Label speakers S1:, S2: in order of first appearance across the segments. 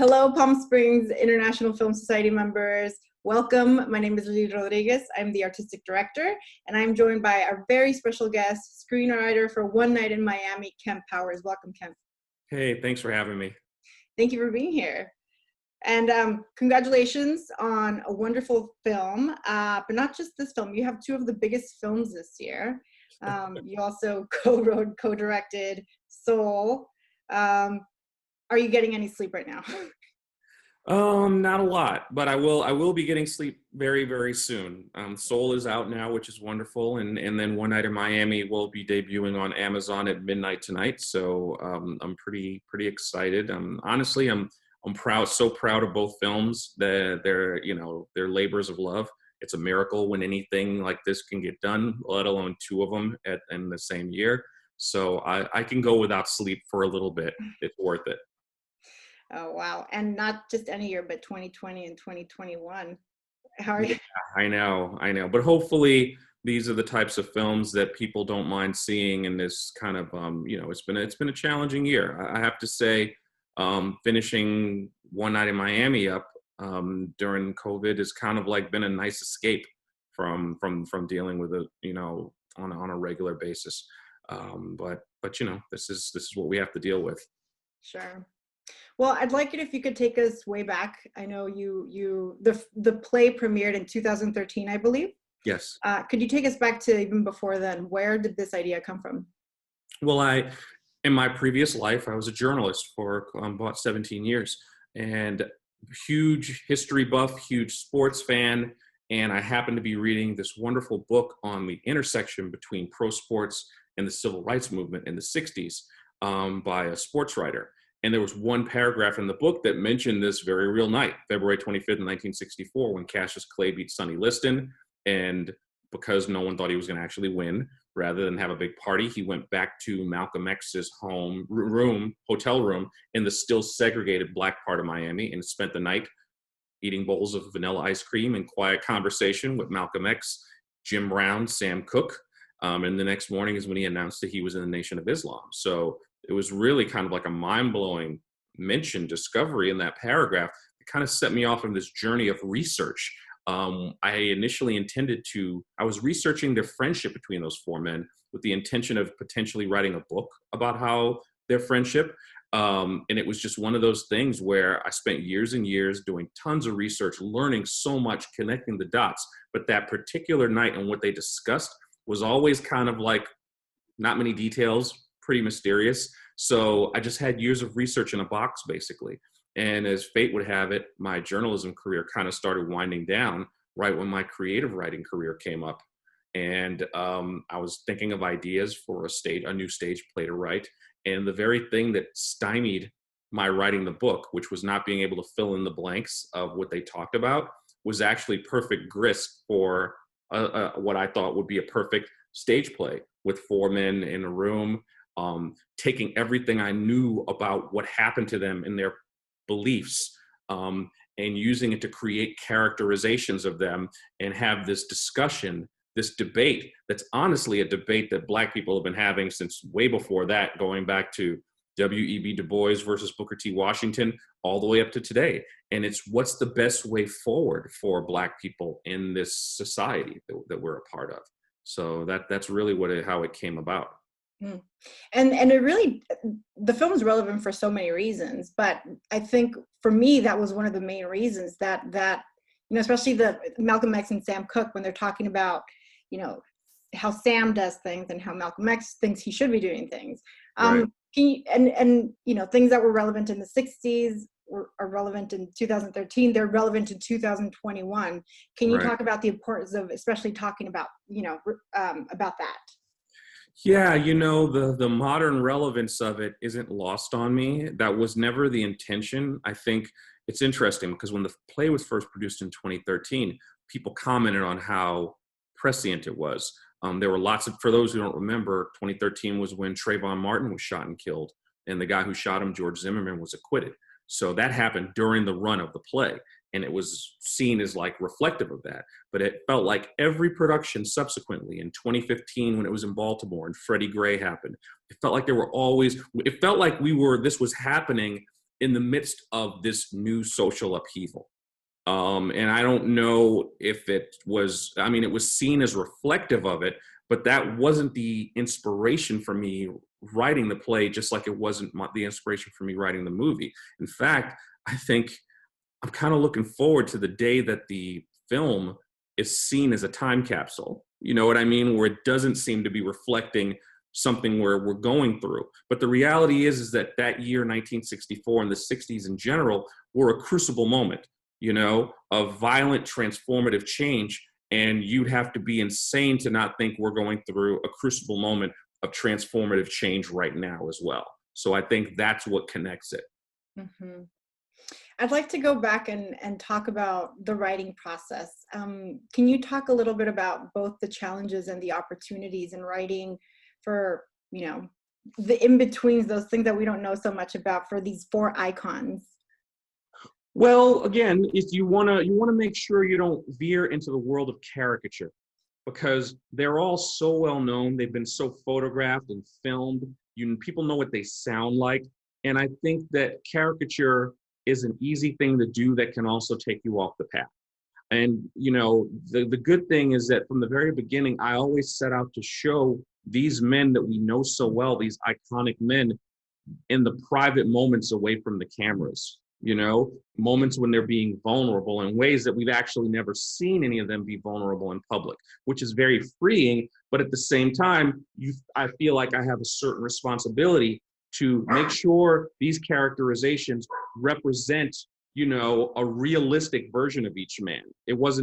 S1: Hello, Palm Springs International Film Society members. Welcome. My name is Lili Rodriguez. I'm the artistic director, and I'm joined by our very special guest, screenwriter for One Night in Miami, Kemp Powers. Welcome, Kemp.
S2: Hey, thanks for having me.
S1: Thank you for being here. And congratulations on a wonderful film, but not just this film. You have two of the biggest films this year. You also co-wrote, co-directed Soul. Are you getting any sleep right now?
S2: Not a lot, but I will be getting sleep very, very soon. Soul is out now, which is wonderful, and then One Night in Miami will be debuting on Amazon at midnight tonight. So I'm pretty excited. Honestly, I'm proud, so proud of both films. They're labors of love. It's a miracle when anything like this can get done, let alone two of them in the same year. So I can go without sleep for a little bit. It's worth it.
S1: Oh, wow. And not just any year, but 2020 and 2021. How are you?
S2: I know. But hopefully these are the types of films that people don't mind seeing in this kind of, it's been a challenging year. I have to say, finishing One Night in Miami up during COVID has kind of like been a nice escape from dealing with it, on a regular basis. But this is what we have to deal with.
S1: Sure. Well, I'd like it if you could take us way back. I know the play premiered in 2013, I believe.
S2: Yes.
S1: Could you take us back to even before then? Where did this idea come from?
S2: Well, in my previous life, I was a journalist for about 17 years, and huge history buff, huge sports fan. And I happened to be reading this wonderful book on the intersection between pro sports and the civil rights movement in the 60s by a sports writer. And there was one paragraph in the book that mentioned this very real night, February 25th, 1964, when Cassius Clay beat Sonny Liston. And because no one thought he was going to actually win, rather than have a big party, he went back to Malcolm X's hotel room in the still segregated black part of Miami and spent the night eating bowls of vanilla ice cream and quiet conversation with Malcolm X, Jim Brown, Sam Cooke. And the next morning is when he announced that he was in the Nation of Islam. So it was really kind of like a mind-blowing discovery in that paragraph. It kind of set me off on this journey of research. I initially I was researching the friendship between those four men with the intention of potentially writing a book about how their friendship. And it was just one of those things where I spent years and years doing tons of research, learning so much, connecting the dots. But that particular night and what they discussed was always kind of like not many details, pretty mysterious. So I just had years of research in a box, basically. And as fate would have it, my journalism career kind of started winding down right when my creative writing career came up. And I was thinking of ideas for a new stage play to write. And the very thing that stymied my writing the book, which was not being able to fill in the blanks of what they talked about, was actually perfect grist for what I thought would be a perfect stage play with four men in a room, taking everything I knew about what happened to them and their beliefs, and using it to create characterizations of them and have this discussion, this debate that's honestly a debate that Black people have been having since way before that, going back to W.E.B. Du Bois versus Booker T. Washington, all the way up to today. And it's what's the best way forward for Black people in this society that we're a part of. So that's really how it came about.
S1: Mm. And it really, the film is relevant for so many reasons, but I think for me, that was one of the main reasons that especially the Malcolm X and Sam Cooke, when they're talking about, how Sam does things and how Malcolm X thinks he should be doing things.
S2: Right.
S1: Things that were relevant in the 60s are relevant in 2013, they're relevant in 2021. Can you
S2: Right.
S1: talk about the importance of especially talking about, about that?
S2: Yeah, the modern relevance of it isn't lost on me. That was never the intention. I think it's interesting because when the play was first produced in 2013, people commented on how prescient it was. There were for those who don't remember, 2013 was when Trayvon Martin was shot and killed, and the guy who shot him, George Zimmerman, was acquitted. So that happened during the run of the play, and it was seen as like reflective of that. But it felt like every production subsequently, in 2015 when it was in Baltimore and Freddie Gray happened, it felt like this was happening in the midst of this new social upheaval. And I don't know if it was, I mean, it was seen as reflective of it, but that wasn't the inspiration for me writing the play, just like it wasn't the inspiration for me writing the movie. In fact, I think I'm kind of looking forward to the day that the film is seen as a time capsule. You know what I mean? Where it doesn't seem to be reflecting something where we're going through. But the reality is that that year, 1964, and the 60s in general, were a crucible moment, you know, of violent transformative change. And you'd have to be insane to not think we're going through a crucible moment of transformative change right now as well. So I think that's what connects it.
S1: Mm-hmm. I'd like to go back and talk about the writing process. Can you talk a little bit about both the challenges and the opportunities in writing for, you know, the in-betweens, those things that we don't know so much about for these four icons?
S2: Well, again, if you wanna make sure you don't veer into the world of caricature, because they're all so well known. They've been so photographed and filmed. People know what they sound like, and I think that caricature is an easy thing to do that can also take you off the path. And you know, the good thing is that from the very beginning, I always set out to show these men that we know so well, these iconic men, in the private moments away from the cameras, you know, moments when they're being vulnerable in ways that we've actually never seen any of them be vulnerable in public, which is very freeing. But at the same time, I feel like I have a certain responsibility to make sure these characterizations represent, you know, a realistic version of each man. It was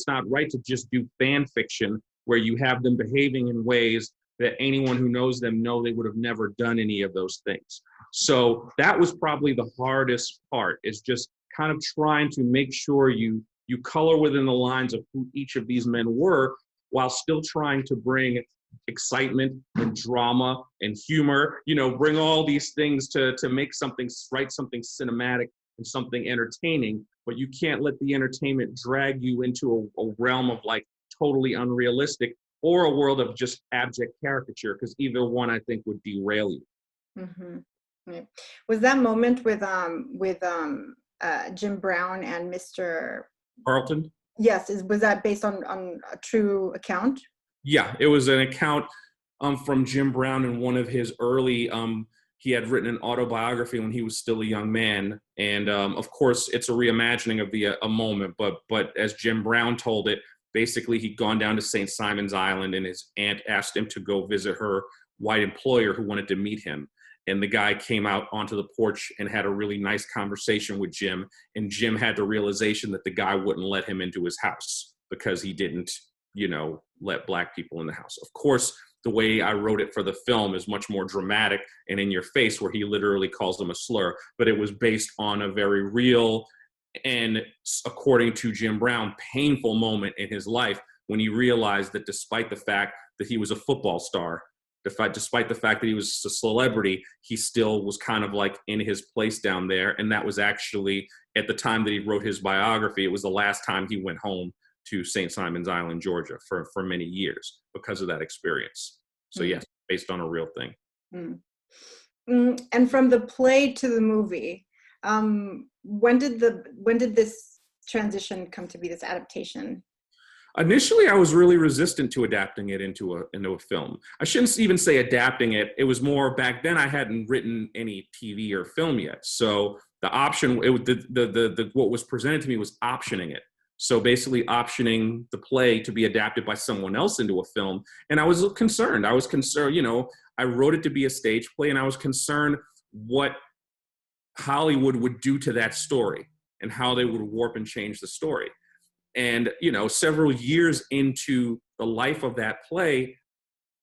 S2: not right to just do fan fiction where you have them behaving in ways that anyone who knows them know they would have never done any of those things. So that was probably the hardest part, is just kind of trying to make sure you color within the lines of who each of these men were, while still trying to bring excitement and drama and humor, you know, bring all these things to write something cinematic and something entertaining. But you can't let the entertainment drag you into a realm of like totally unrealistic, or a world of just abject caricature, because either one I think would derail you.
S1: Mm-hmm. Right. Was that moment with Jim Brown and Mr.
S2: Carlton?
S1: Yes, was that based on a true account?
S2: Yeah, it was an account from Jim Brown in one of his early, he had written an autobiography when he was still a young man. And of course, it's a reimagining of a moment, but as Jim Brown told it, basically he'd gone down to St. Simon's Island and his aunt asked him to go visit her white employer who wanted to meet him. And the guy came out onto the porch and had a really nice conversation with Jim. And Jim had the realization that the guy wouldn't let him into his house because he didn't, you know, let black people in the house. Of course, the way I wrote it for the film is much more dramatic and in your face, where he literally calls them a slur. But it was based on a very real and, according to Jim Brown, painful moment in his life when he realized that despite the fact that he was a football star, despite the fact that he was a celebrity, he still was kind of like in his place down there. And that was actually, at the time that he wrote his biography, it was the last time he went home to St. Simon's Island, Georgia for many years because of that experience. So yes, based on a real thing.
S1: And from the play to the movie, when did this transition come to be, this adaptation?
S2: Initially, I was really resistant to adapting it into a film. I shouldn't even say adapting it. It was more, back then I hadn't written any TV or film yet. So the option, what was presented to me was optioning it. So basically optioning the play to be adapted by someone else into a film. And I was concerned. You know, I wrote it to be a stage play, and I was concerned what Hollywood would do to that story and how they would warp and change the story. And, you know, several years into the life of that play,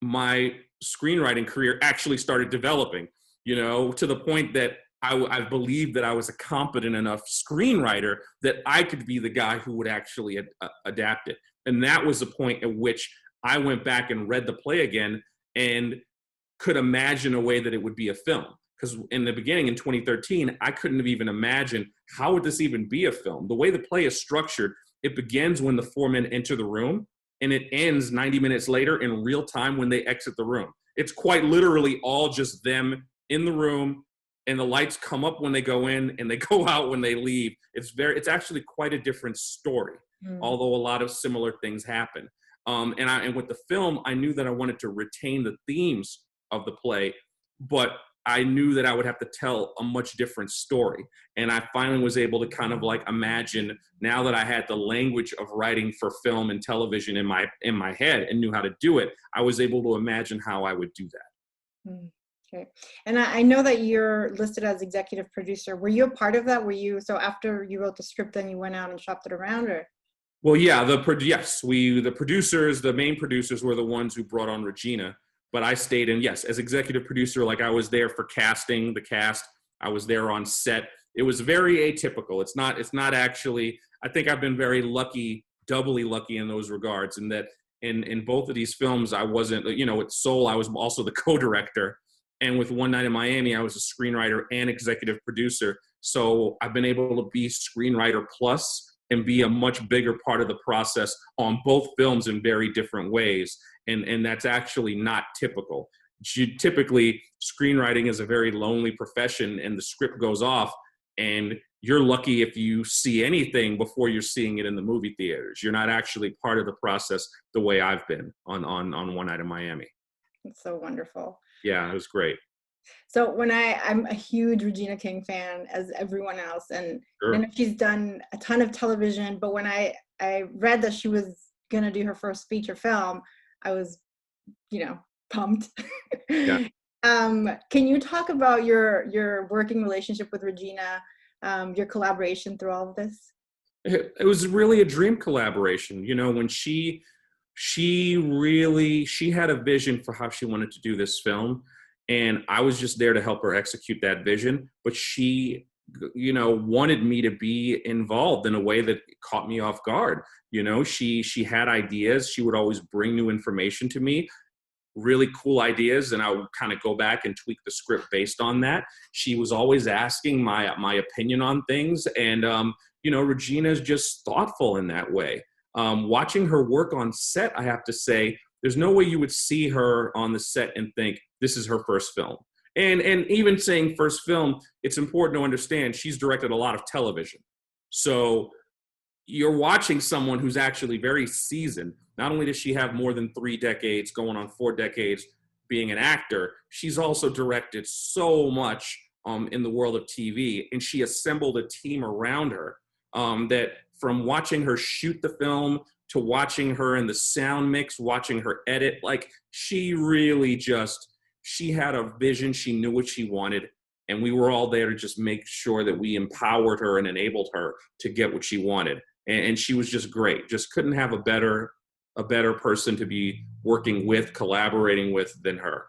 S2: my screenwriting career actually started developing, you know, to the point that I believed that I was a competent enough screenwriter that I could be the guy who would actually adapt it. And that was the point at which I went back and read the play again and could imagine a way that it would be a film. Because in the beginning, in 2013, I couldn't have even imagined, how would this even be a film? The way the play is structured, it begins when the four men enter the room, and it ends 90 minutes later in real time when they exit the room. It's quite literally all just them in the room and the lights come up when they go in and they go out when they leave. It's actually quite a different story, although a lot of similar things happen. And with the film, I knew that I wanted to retain the themes of the play, but I knew that I would have to tell a much different story. And I finally was able to kind of like imagine, now that I had the language of writing for film and television in my head and knew how to do it, I was able to imagine how I would do that.
S1: Okay. And I know that you're listed as executive producer. Were you a part of that? So after you wrote the script, then you went out and shopped it around, or?
S2: Well, yeah, the producers, the main producers were the ones who brought on Regina, but I stayed in, yes, as executive producer. Like, I was there for casting the cast. I was there on set. It was very atypical. It's not actually, I think I've been very lucky, doubly lucky in those regards, in that in both of these films, I wasn't, with Soul, I was also the co-director. And with One Night in Miami, I was a screenwriter and executive producer. So I've been able to be screenwriter plus and be a much bigger part of the process on both films in very different ways. And that's actually not typical. Typically, screenwriting is a very lonely profession, and the script goes off, and you're lucky if you see anything before you're seeing it in the movie theaters. You're not actually part of the process the way I've been on One Night in Miami.
S1: It's so wonderful.
S2: Yeah, it was great.
S1: So I'm a huge Regina King fan, as everyone else, and
S2: Sure.
S1: I know she's done a ton of television, but when I read that she was gonna do her first feature film, I was, pumped.
S2: Yeah.
S1: Can you talk about your working relationship with Regina, your collaboration through all of this?
S2: It was really a dream collaboration. When she had a vision for how she wanted to do this film, and I was just there to help her execute that vision. But she, wanted me to be involved in a way that caught me off guard. She had ideas. She would always bring new information to me, really cool ideas, and I would kind of go back and tweak the script based on that. She was always asking my opinion on things, and Regina's just thoughtful in that way. Watching her work on set, I have to say, there's no way you would see her on the set and think this is her first film. And even saying first film, it's important to understand she's directed a lot of television. So you're watching someone who's actually very seasoned. Not only does she have more than 3 decades, going on 4 decades being an actor, she's also directed so much in the world of TV, and she assembled a team around her that, from watching her shoot the film to watching her in the sound mix, watching her edit, like, she really she had a vision. She knew what she wanted, and we were all there to just make sure that we empowered her and enabled her to get what she wanted. And she was just great. Just couldn't have a better person to be working with, collaborating with, than her.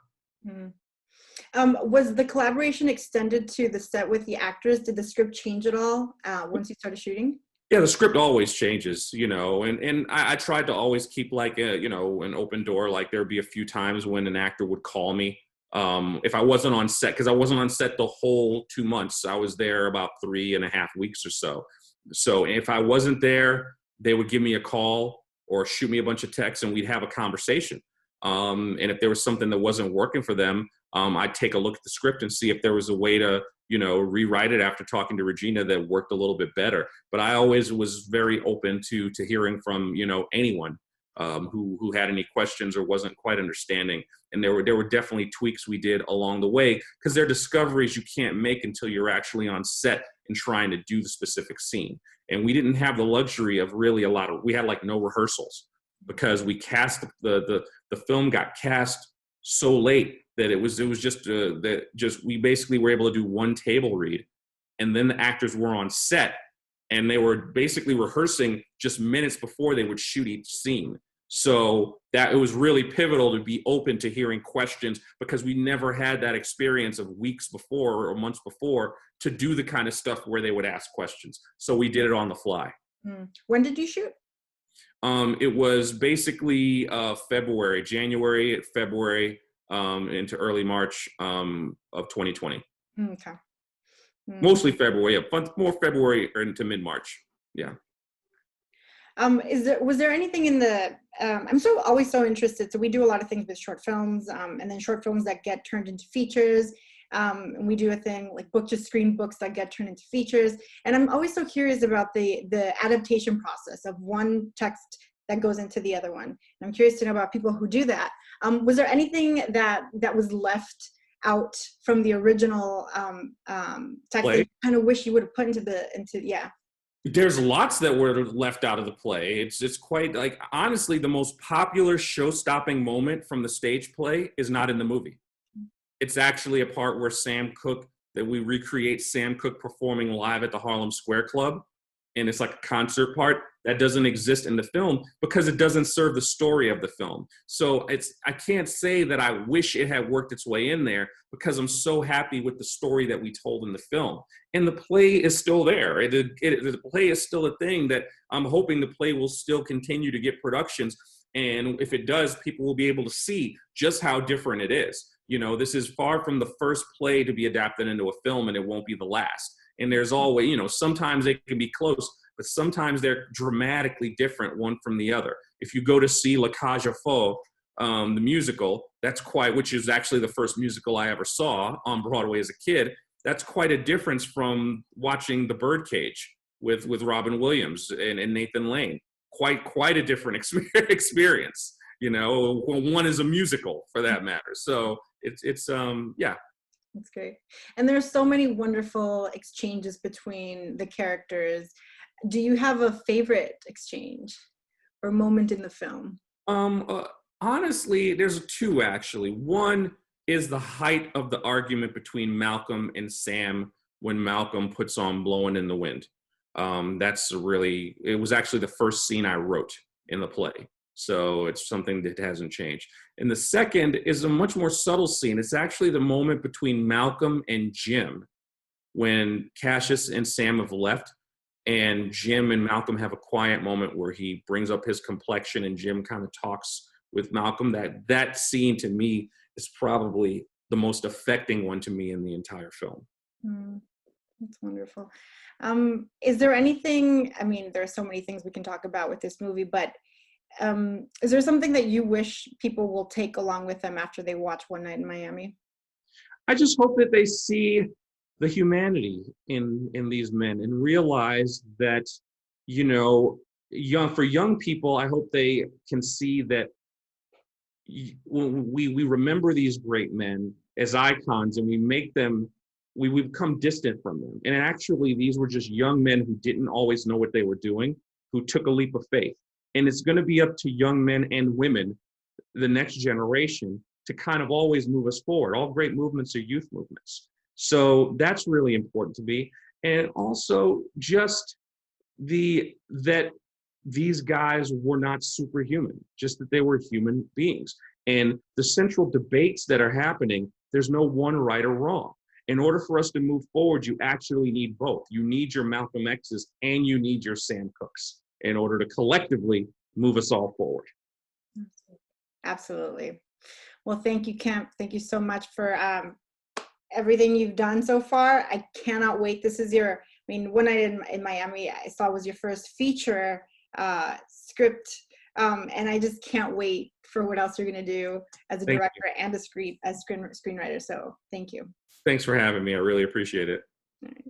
S1: Was the collaboration extended to the set with the actors? Did the script change at all once you started shooting?
S2: Yeah, the script always changes, and I tried to always keep like an open door. Like, there'd be a few times when an actor would call me if I wasn't on set, because I wasn't on set the whole 2 months. I was there about 3.5 weeks or so. So if I wasn't there, they would give me a call or shoot me a bunch of texts, and we'd have a conversation. And if there was something that wasn't working for them, I'd take a look at the script and see if there was a way to, rewrite it after talking to Regina that worked a little bit better. But I always was very open to hearing from, anyone who had any questions or wasn't quite understanding. And there were definitely tweaks we did along the way, because there are discoveries you can't make until you're actually on set and trying to do the specific scene. And we didn't have the luxury of really we had like no rehearsals, because we cast the film got cast so late that it was just we basically were able to do one table read, and then the actors were on set and they were basically rehearsing just minutes before they would shoot each scene. So that it was really pivotal to be open to hearing questions, because we never had that experience of weeks before or months before to do the kind of stuff where they would ask questions. So we did it on the fly.
S1: When did you shoot?
S2: It was basically January, February, into early March of 2020.
S1: Okay.
S2: Mostly February, but more February into mid-March. Yeah.
S1: Was there anything in the, I'm always so interested. So we do a lot of things with short films, and then short films that get turned into features. And we do a thing like book to screen books that get turned into features. And I'm always so curious about the adaptation process of one text that goes into the other one. And I'm curious to know about people who do that. Was there anything that was left out from the original text that you kind of wish you would have put yeah?
S2: There's lots that were left out of the play. It's quite like, honestly, the most popular show-stopping moment from the stage play is not in the movie. It's actually a part where we recreate Sam Cooke performing live at the Harlem Square Club. And it's like a concert part that doesn't exist in the film because it doesn't serve the story of the film. So I can't say that I wish it had worked its way in there because I'm so happy with the story that we told in the film. And the play is still there. The play is still a thing that I'm hoping the play will still continue to get productions. And if it does, people will be able to see just how different it is. You know, this is far from the first play to be adapted into a film, and it won't be the last. And there's always, you know, sometimes they can be close, but sometimes they're dramatically different one from the other. If you go to see La Cage aux Folles, the musical, which is actually the first musical I ever saw on Broadway as a kid, that's quite a difference from watching The Birdcage with Robin Williams and Nathan Lane. Quite a different experience. You know, one is a musical for that matter. So it's yeah.
S1: That's great. And there's so many wonderful exchanges between the characters. Do you have a favorite exchange or moment in the film?
S2: Honestly, there's two actually. One is the height of the argument between Malcolm and Sam when Malcolm puts on Blowing in the Wind. It was actually the first scene I wrote in the play. So it's something that hasn't changed. And the second is a much more subtle scene. It's actually the moment between Malcolm and Jim when Cassius and Sam have left, and Jim and Malcolm have a quiet moment where he brings up his complexion and Jim kind of talks with Malcolm. That scene to me is probably the most affecting one to me in the entire film.
S1: That's wonderful. Is there anything, I mean, there are so many things we can talk about with this movie, but is there something that you wish people will take along with them after they watch One Night in Miami?
S2: I just hope that they see the humanity in these men and realize that, you know, for young people, I hope they can see that when we remember these great men as icons and we become distant from them. And actually, these were just young men who didn't always know what they were doing, who took a leap of faith. And it's going to be up to young men and women, the next generation, to kind of always move us forward. All great movements are youth movements. So that's really important to me. And also just that these guys were not superhuman, just that they were human beings. And the central debates that are happening, there's no one right or wrong. In order for us to move forward, you actually need both. You need your Malcolm X's and you need your Sam Cookes in order to collectively move us all forward.
S1: Absolutely. Well, thank you, Kemp. Thank you so much for everything you've done so far. I cannot wait. This is One Night in Miami, I saw was your first feature script. And I just can't wait for what else you're going to do as a director and a screenwriter. So thank you.
S2: Thanks for having me. I really appreciate it.
S1: All right.